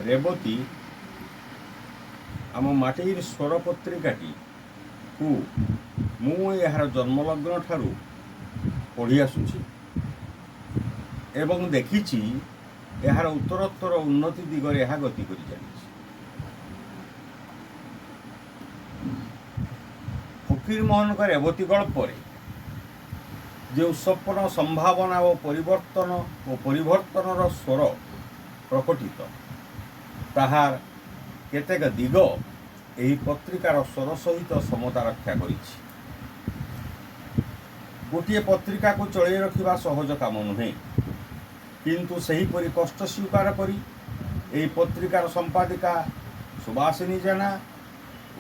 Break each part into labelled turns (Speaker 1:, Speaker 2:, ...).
Speaker 1: रेवती आम माटीर स्वर पत्रिकाटी को मु यार जन्मलग्न ठारू पढ़ी आसुची एवं देखिछि यार उत्तरोत्तर उन्नति दिगरे यह गति करि चलिछि। फकीर मोहन का रेवती गल्परे जो स्वप्न संभावना और परिवर्तन स्वर प्रकटित ताहार केतेक दिग एही पत्रिकार स्वर सहित समता रक्षा करिछि। गोटे पत्रिका को चलई रखिबा सहज काम नुहे, किंतु सही परि कष्ट स्वीकार करी एही पत्रिकार संपादिका सुभाषिनी जेना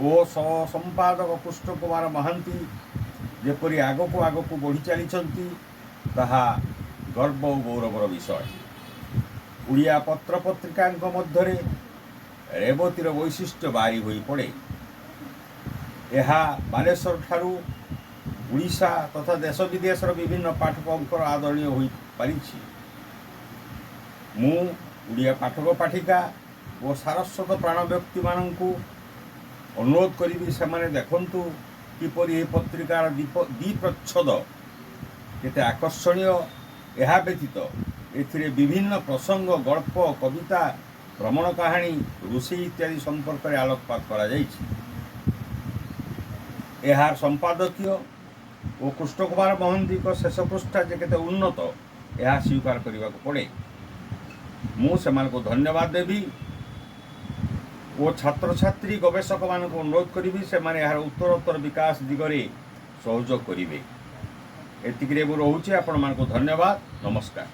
Speaker 1: और सह संपादक कृष्ण कुमार महांती जेपरि आगको आगको बढ़ी चली ताहा गर्व और गौरवर विषय। उड़िया पत्र पत्रिका मध्य रेवतीर वैशिष्ट्य बारी होई पड़े। यह बालेश्वर ठारू उड़ीसा तथा देश विदेश विभिन्न पाठकों आदरणीय हो पारि। मु उड़िया पाठक पाठिका और सारस्वत प्राण व्यक्ति मानू अनुरोध करी से देखु किपरि यह पत्रिकार द्विप्रच्छद केते आकर्षणीय। यह व्यतीत एथिरे विभिन्न प्रसंग गल्प कविता भ्रमण कहानी रोषे इत्यादि संपर्क में आलोकपात करा जाइछि। यार संपादकीय और कृष्ण कुमार महांती को शेष पृष्ठा जे केते उन्नत यह स्वीकार करने को पड़े। मु सेमानको धन्यवाद देवी और छात्र छात्री गवेषक मान अनुरोध करी से यार उत्तरोत्तर विकास दिगरे सहयोग करेंगे। एतिक रोचे आपण मानको धन्यवाद। नमस्कार।